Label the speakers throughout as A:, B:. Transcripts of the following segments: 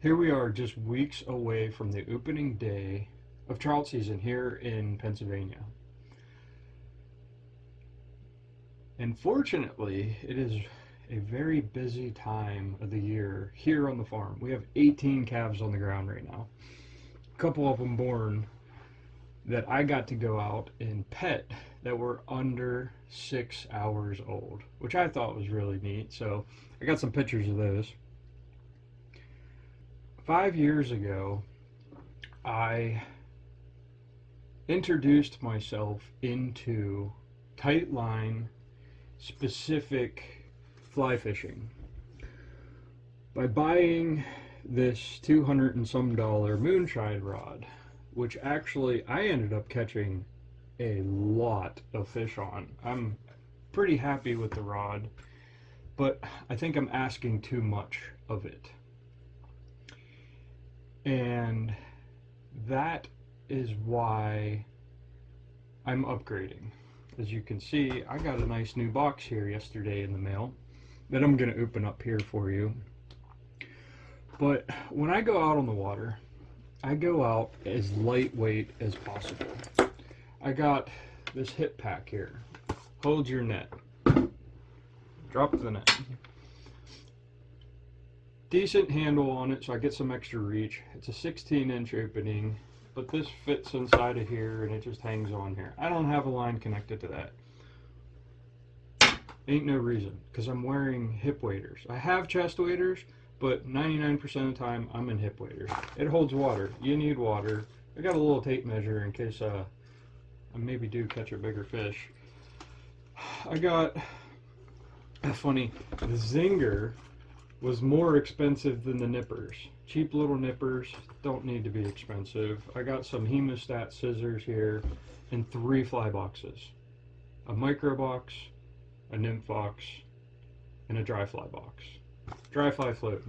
A: Here we are just weeks away from the opening day of trout season here in Pennsylvania. And fortunately, it is a very busy time of the year here on the farm. We have 18 calves on the ground right now. A couple of them born that I got to go out and pet that were under 6 hours old, which I thought was really neat. So I got some pictures of those. 5 years ago, I introduced myself into tight line specific fly fishing by buying this $200 and some moonshine rod, which actually I ended up catching a lot of fish on. I'm pretty happy with the rod, but I think I'm asking too much of it. And that is why I'm upgrading. As you can see, I got a nice new box here yesterday in the mail that I'm going to open up here for you. But when I go out on the water, I go out as lightweight as possible. I got this hip pack here. Hold your net. Drop the net. Decent handle on it, so I get some extra reach. It's a 16-inch opening, but this fits inside of here and it just hangs on here. I don't have a line connected to that. Ain't no reason, because I'm wearing hip waders. I have chest waders, but 99% of the time I'm in hip waders. It holds water. You need water. I got a little tape measure in case I maybe do catch a bigger fish. I got a funny, the Zinger was more expensive than the nippers. Cheap little nippers don't need to be expensive. I got some hemostat scissors here and 3 fly boxes. A micro box, a nymph box, and a dry fly box. Dry fly float.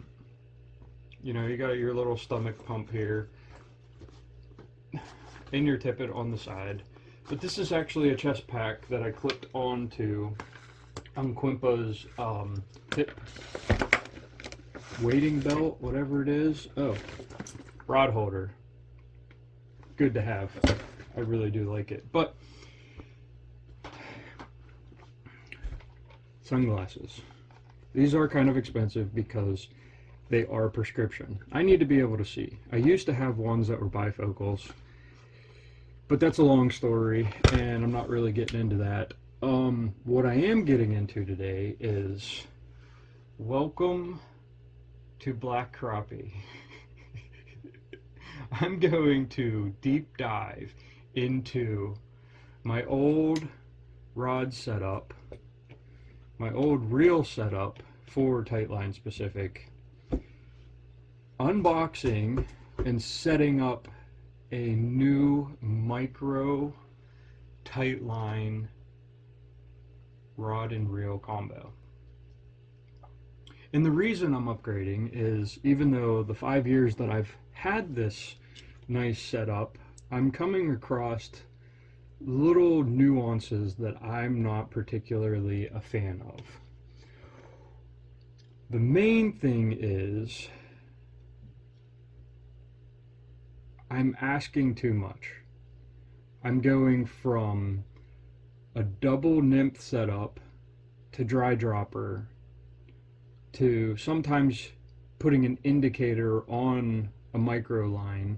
A: You know, you got your little stomach pump here and your tippet on the side. But this is actually a chest pack that I clipped onto Quimpa's hip weighting belt, whatever it is. Oh, rod holder. Good to have. I really do like it. But sunglasses. These are kind of expensive because they are prescription. I need to be able to see. I used to have ones that were bifocals, but that's a long story and I'm not really getting into that. What I am getting into today is welcome to black crappie. I'm going to deep dive into my old rod setup, my old reel setup for tightline specific, unboxing and setting up a new micro tightline rod and reel combo. And the reason I'm upgrading is, even though the 5 years that I've had this nice setup, I'm coming across little nuances that I'm not particularly a fan of. The main thing is I'm asking too much. I'm going from a double nymph setup to dry dropper to sometimes putting an indicator on a micro line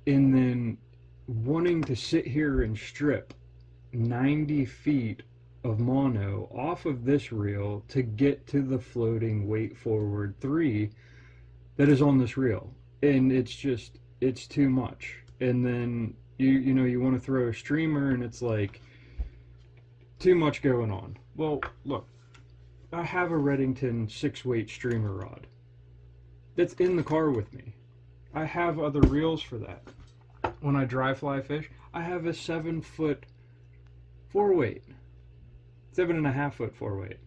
A: and then wanting to sit here and strip 90 feet of mono off of this reel to get to the floating weight forward 3 that is on this reel. And it's just, it's too much. And then you know, you want to throw a streamer and it's like too much going on. Well, look, I have a Redington 6-weight streamer rod that's in the car with me. I have other reels for that. When I dry fly fish, I have a 7-foot 4-weight, 7.5-foot 4-weight.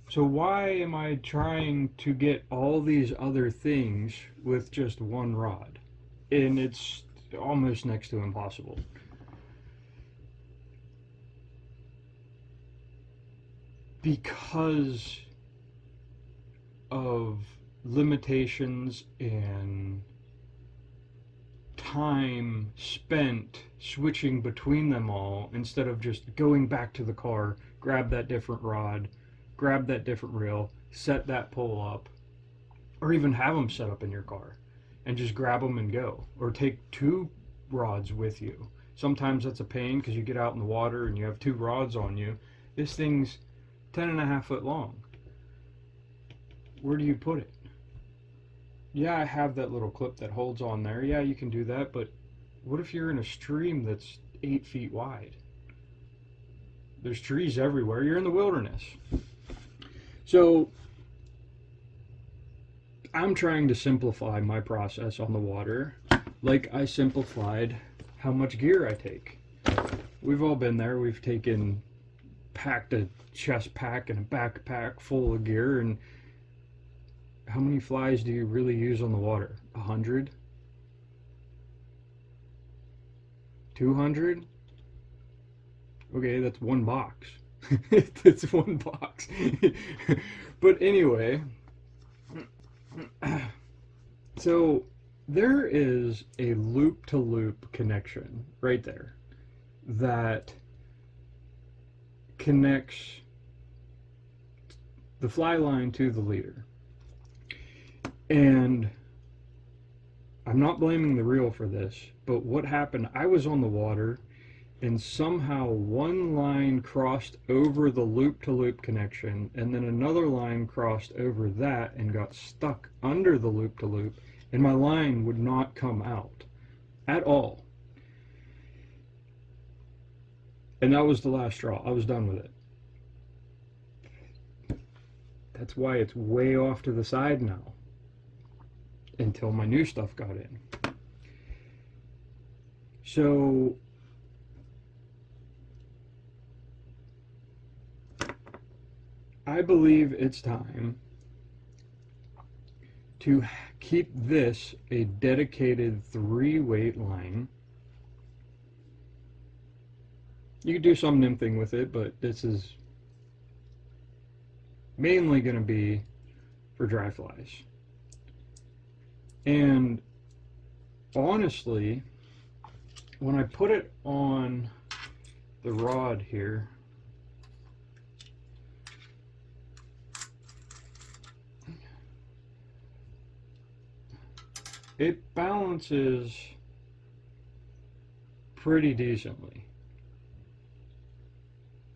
A: So why am I trying to get all these other things with just one rod? And it's almost next to impossible. Because of limitations and time spent switching between them all instead of just going back to the car, grab that different rod, grab that different reel, set that pole up, or even have them set up in your car and just grab them and go, or take two rods with you. Sometimes that's a pain because you get out in the water and you have two rods on you. This thing's 10.5 foot long. Where do you put it? Yeah, I have that little clip that holds on there. Yeah, you can do that, but what if you're in a stream that's 8 feet wide? There's trees everywhere. You're in the wilderness. So I'm trying to simplify my process on the water, like I simplified how much gear I take. We've all been there. We've packed a chest pack and a backpack full of gear, and how many flies do you really use on the water? 100? 200? Okay, that's one box. It's one box. But anyway, so there is a loop-to-loop connection right there that connects the fly line to the leader. And I'm not blaming the reel for this, but what happened, I was on the water and somehow one line crossed over the loop-to-loop connection, and then another line crossed over that and got stuck under the loop-to-loop, and my line would not come out at all. And that was the last straw. I was done with it. That's why it's way off to the side now, until my new stuff got in. So I believe it's time to keep this a dedicated 3-weight line. You could do some nymphing with it, but this is mainly going to be for dry flies. And honestly, when I put it on the rod here, it balances pretty decently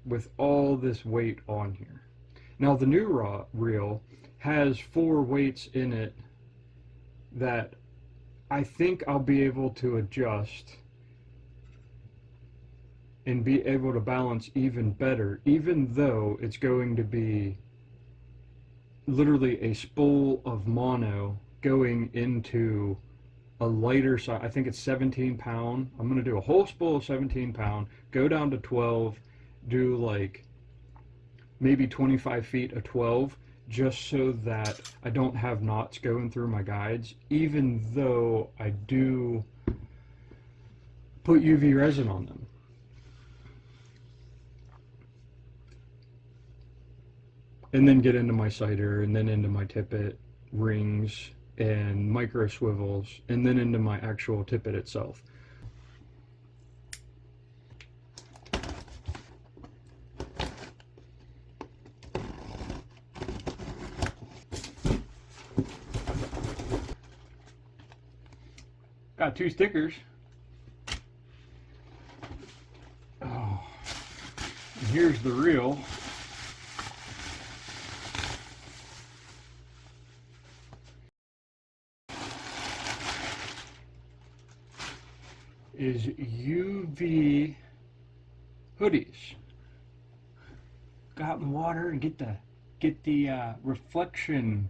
A: with all this weight on here. Now the new reel has 4 weights in it that I think I'll be able to adjust and be able to balance even better, even though it's going to be literally a spool of mono going into a lighter side. I think it's 17 pound. I'm going to do a whole spool of 17 pound, go down to 12, do like maybe 25 feet of 12, just so that I don't have knots going through my guides, even though I do put UV resin on them. And then get into my sighter, and then into my tippet, rings, and micro swivels, and then into my actual tippet itself. Got 2 stickers. Oh, and here's the reel. Is UV hoodies. Go out in the water and get the reflection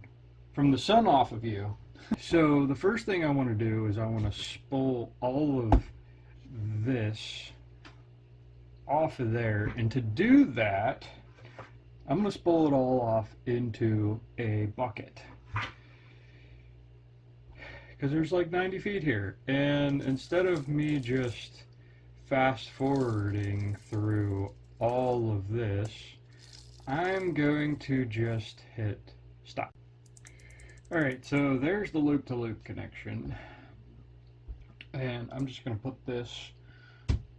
A: from the sun off of you. So the first thing I want to do is I want to spool all of this off of there, and to do that I'm going to spool it all off into a bucket, because there's like 90 feet here, and instead of me just fast forwarding through all of this, I'm going to just hit stop. Alright, so there's the loop-to-loop connection. And I'm just going to put this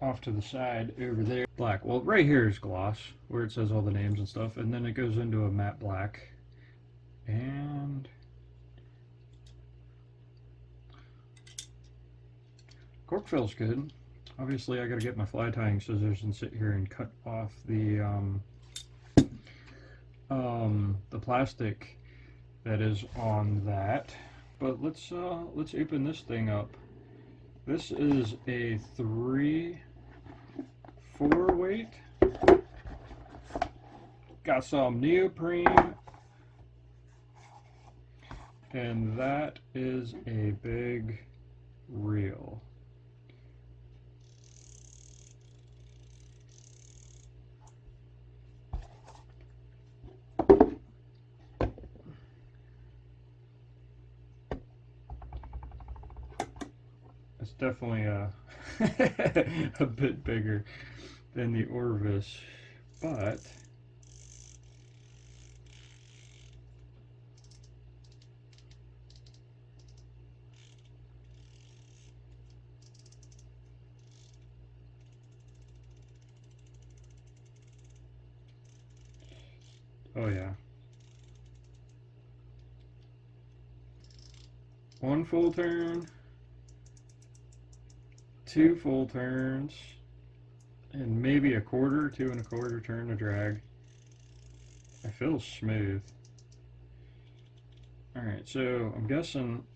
A: off to the side over there. Black. Well, right here is gloss, where it says all the names and stuff, and then it goes into a matte black. And cork feels good. Obviously, I got to get my fly tying scissors and sit here and cut off the plastic that is on that. But let's open this thing up. This is a 3/4 weight. Got some neoprene, and that is a big reel. It's definitely a bit bigger than the Orvis, but oh yeah. 1 full turn, 2 full turns, and maybe a quarter, 2 1/4 turn of drag. It feels smooth. Alright, so I'm guessing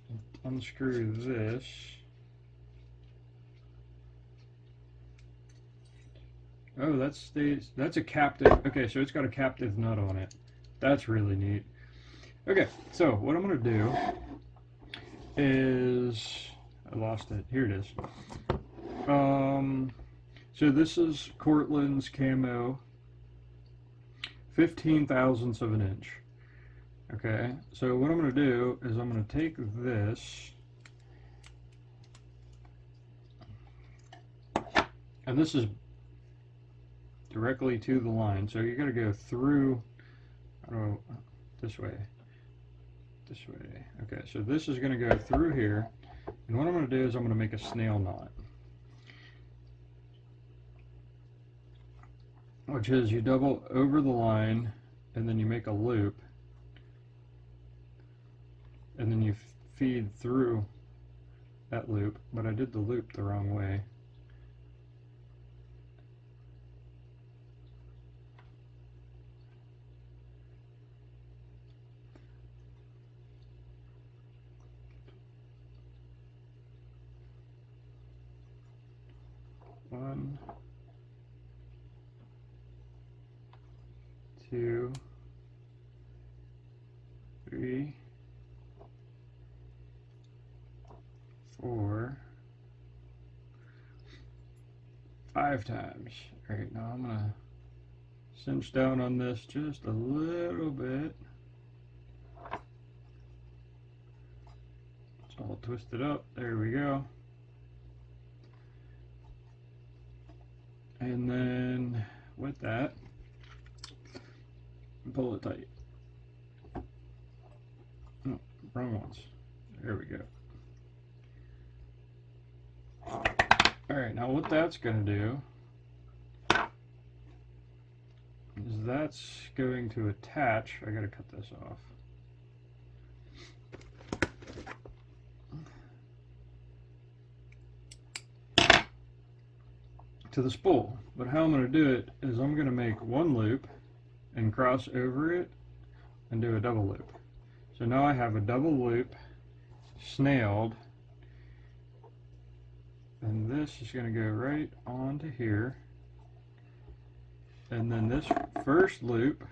A: unscrew this. Oh, that's a captive. Okay, so it's got a captive nut on it. That's really neat. Okay, so what I'm going to do is, I lost it. Here it is. So this is Cortland's Camo 15 thousandths of an inch. Okay, so what I'm going to do is I'm going to take this, and this is directly to the line, so you got to go through, this way. Okay, so this is going to go through here, and what I'm going to do is I'm going to make a snail knot, which is you double over the line, and then you make a loop, and then you feed through that loop, but I did the loop the wrong way. One, 2, 3, 4, 5 times. All right, now I'm gonna cinch down on this just a little bit. It's all twisted up. There we go. And then with that, pull it tight. Oh, wrong ones. There we go. Alright, now what that's going to do is that's going to attach. I got to cut this off. To the spool. But how I'm going to do it is I'm going to make one loop and cross over it and do a double loop. So now I have a double loop snailed, and this is going to go right onto here, and then this first loop,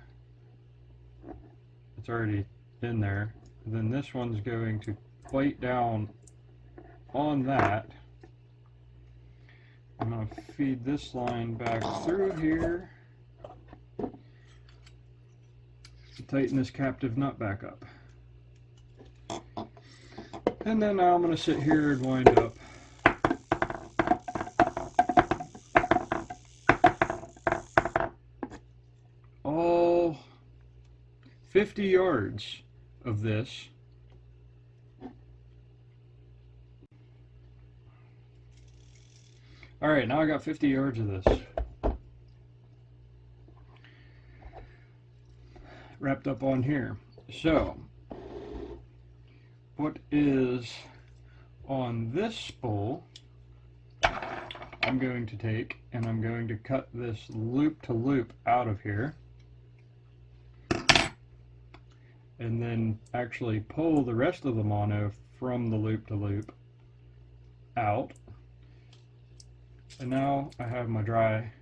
A: it's already in there, and then this one's going to plate down on that. I'm going to feed this line back through here to tighten this captive nut back up. And then now I'm going to sit here and wind up. All 50 yards of this Alright, now I got 50 yards of this wrapped up on here. So, what is on this spool, I'm going to take and I'm going to cut this loop to loop out of here, and then actually pull the rest of the mono from the loop to loop out. And now I have my dry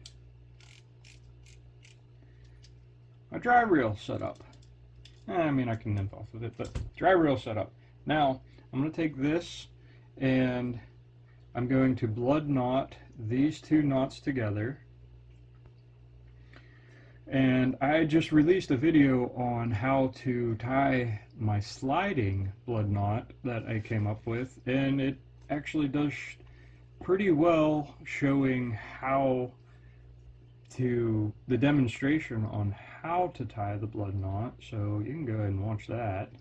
A: reel set up. I mean, I can nymph off of it, but dry reel set up. Now I'm going to take this and I'm going to blood knot these two knots together. And I just released a video on how to tie my sliding blood knot that I came up with, and it actually does pretty well, showing how to, the demonstration on how to tie the blood knot, so you can go ahead and watch that.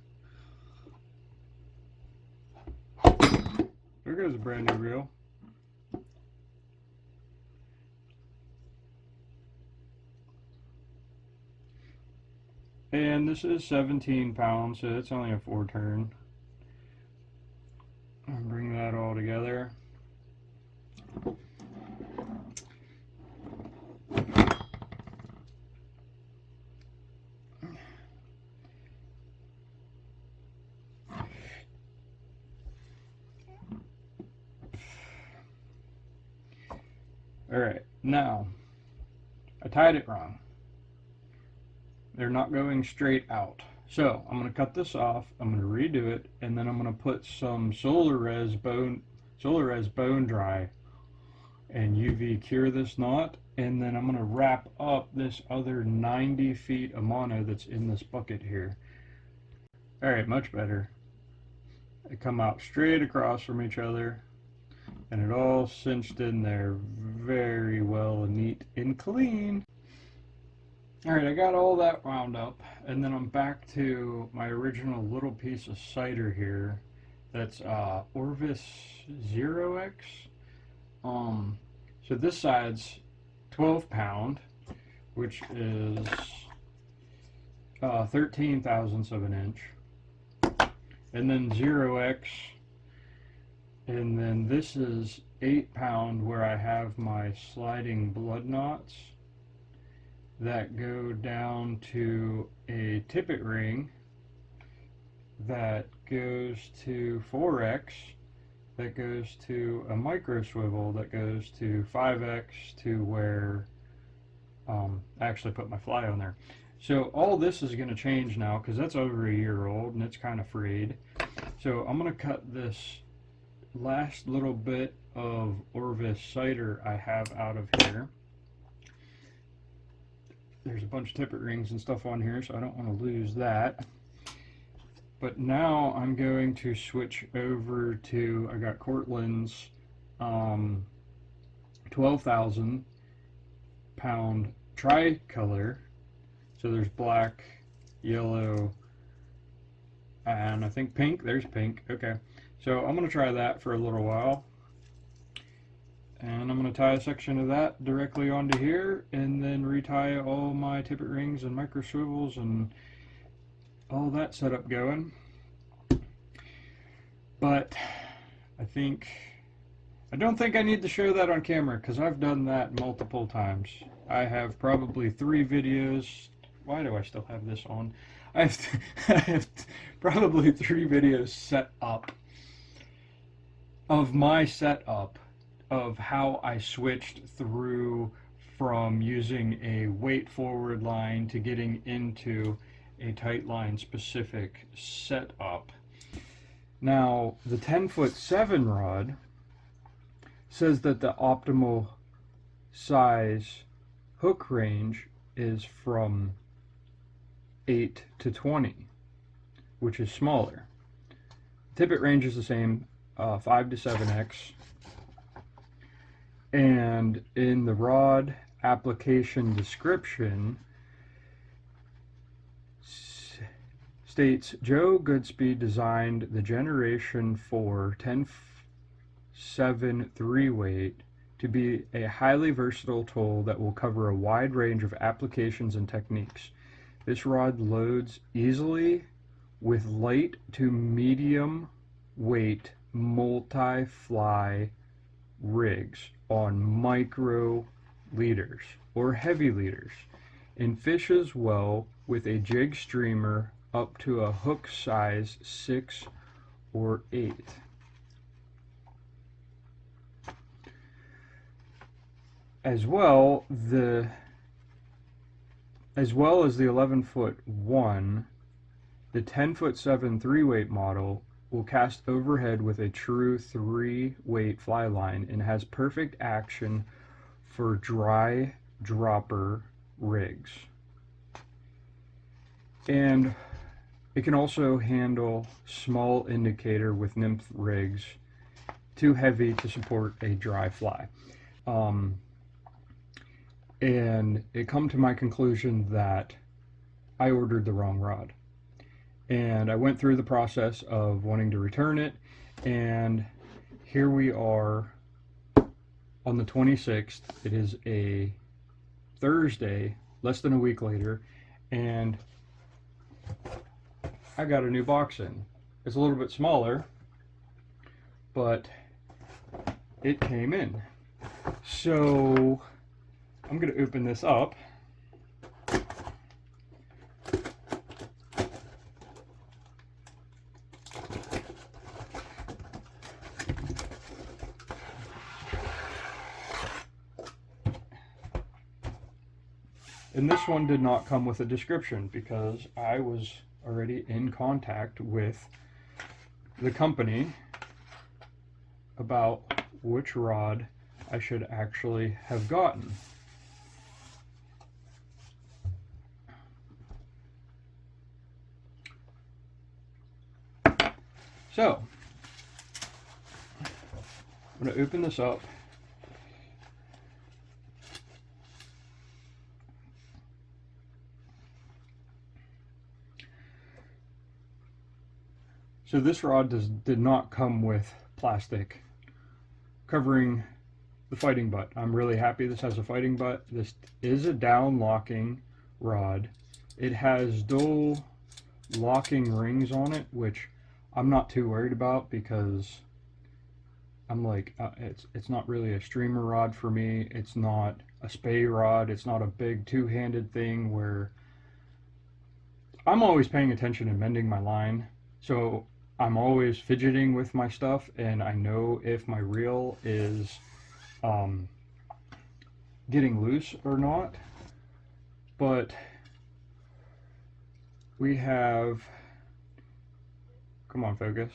A: There goes a brand new reel. And this is 17 pounds, so it's only a 4-turn. And bring that all together. Alright, now, I tied it wrong. They're not going straight out. So, I'm going to cut this off, I'm going to redo it, and then I'm going to put some Solar Res bone dry and UV cure this knot, and then I'm going to wrap up this other 90 feet of mono that's in this bucket here. Alright, much better. They come out straight across from each other, and it all cinched in there very well and neat and clean. Alright, I got all that wound up, and then I'm back to my original little piece of cider here. That's Orvis 0X. So this side's 12 pound, which is 13 thousandths of an inch. And then 0X, and then this is 8 pound, where I have my sliding blood knots that go down to a tippet ring that goes to 4X, that goes to a micro swivel that goes to 5X, to where I actually put my fly on there. So all this is going to change now, because that's over a year old and it's kind of frayed. So I'm going to cut this last little bit of Orvis cider I have out of here. There's a bunch of tippet rings and stuff on here, so I don't want to lose that. But now I'm going to switch over to, I got Cortland's 12,000 pound tricolor. So there's black, yellow, and I think pink. There's pink. Okay. So I'm going to try that for a little while. And I'm going to tie a section of that directly onto here, and then retie all my tippet rings and micro swivels and all that setup going. But I don't think I need to show that on camera, because I've done that multiple times. I have probably 3 videos. Why do I still have this on? I have probably 3 videos set up of my setup of how I switched through from using a weight forward line to getting into a tight line specific setup. Now, the 10'7" rod says that the optimal size hook range is from 8 to 20, which is smaller. Tippet range is the same, 5 to 7X. And in the rod application description states, Joe Goodspeed designed the Generation 4 10'7" 3-weight to be a highly versatile tool that will cover a wide range of applications and techniques. This rod loads easily with light to medium weight multi-fly rigs on micro leaders or heavy leaders, and fishes well with a jig streamer up to a hook size 6 or 8. As well as the 11-foot 1, the 10-foot 7 3-weight model will cast overhead with a true 3-weight fly line and has perfect action for dry dropper rigs. And it can also handle small indicator with nymph rigs, too heavy to support a dry fly. And it come to my conclusion that I ordered the wrong rod. And I went through the process of wanting to return it, and here we are on the 26th. It is a Thursday, less than a week later, and I got a new box in. It's a little bit smaller, but it came in. So I'm going to open this up. And this one did not come with a description because I was already in contact with the company about which rod I should actually have gotten. So, I'm going to open this up. So this rod did not come with plastic covering the fighting butt. I'm really happy this has a fighting butt. This is a down locking rod. It has dual locking rings on it, which I'm not too worried about because I'm like, it's not really a streamer rod for me. It's not a spay rod. It's not a big two-handed thing where I'm always paying attention and mending my line. So I'm always fidgeting with my stuff, and I know if my reel is getting loose or not. But we have, come on, focus.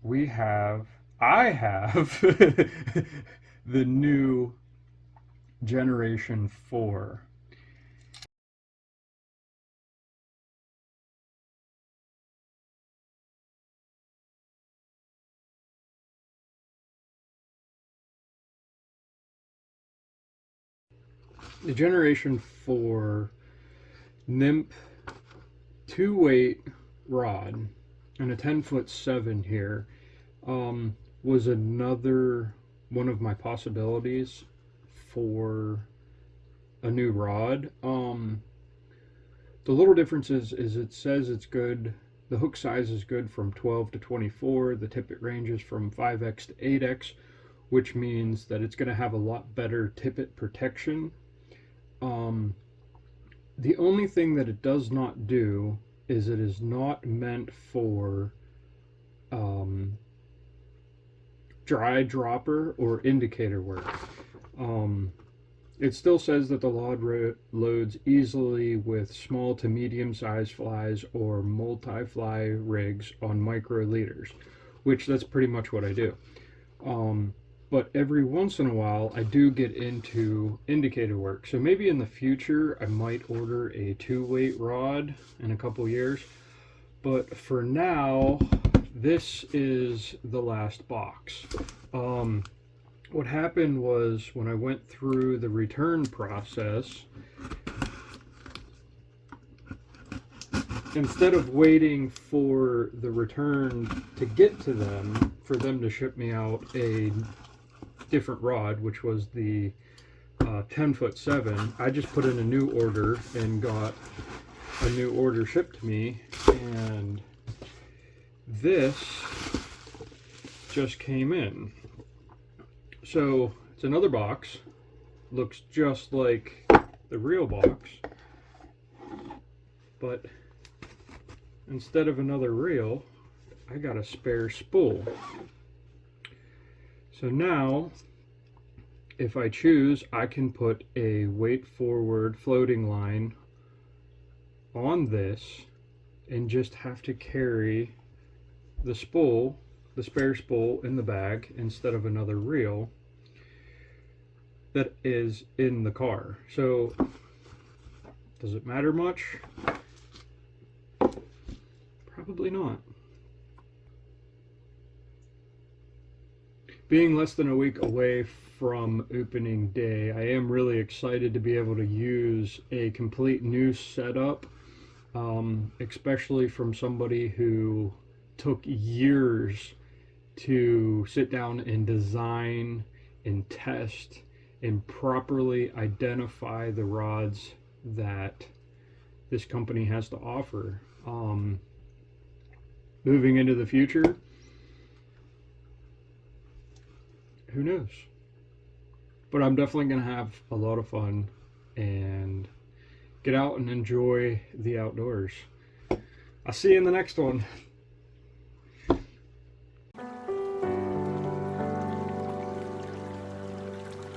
A: I have the new Generation 4. The Generation 4 nymph 2-weight rod and a 10-foot 7 here was another one of my possibilities for a new rod. The little difference is it says it's good. The hook size is good from 12 to 24. The tippet ranges from 5x to 8x, which means that it's going to have a lot better tippet protection. The only thing that it does not do is it is not meant for dry dropper or indicator work. It still says that the rod loads easily with small to medium sized flies or multi-fly rigs on micro leaders, which that's pretty much what I do. But every once in a while I do get into indicator work. So maybe in the future I might order a 2-weight rod in a couple years. But for now, this is the last box. What happened was when I went through the return process, instead of waiting for the return to get to them, for them to ship me out a different rod, which was the 10'7". I just put in a new order and got a new order shipped to me, and this just came in. So it's another box, looks just like the real box, but instead of another reel, I got a spare spool. So now, if I choose, I can put a weight forward floating line on this and just have to carry the spool, the spare spool, in the bag instead of another reel that is in the car. So does it matter much? Probably not. Being less than a week away from opening day, I am really excited to be able to use a complete new setup, especially from somebody who took years to sit down and design and test and properly identify the rods that this company has to offer. Moving into the future, who knows? But I'm definitely going to have a lot of fun and get out and enjoy the outdoors. I'll see you in the next one.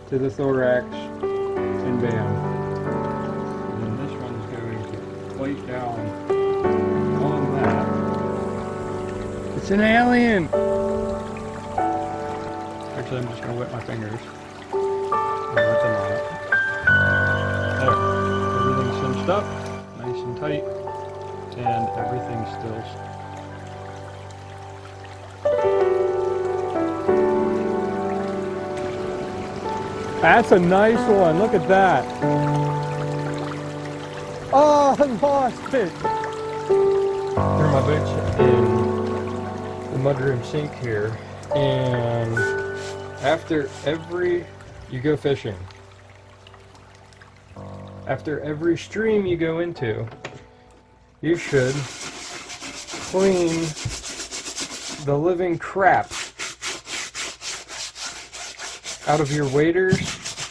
A: To the thorax, and bam. And then this one's going to plate down on that. It's an alien! Actually, I'm just going to wet my fingers. And let them on it. There. Everything's cinched up, nice and tight, and everything's still. That's a nice one. Look at that. Oh, I lost it. Threw my boots in the mudroom sink here, and after you go fishing, after every stream you go into, you should clean the living crap out of your waders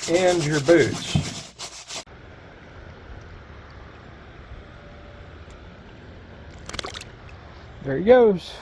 A: and your boots. There he goes.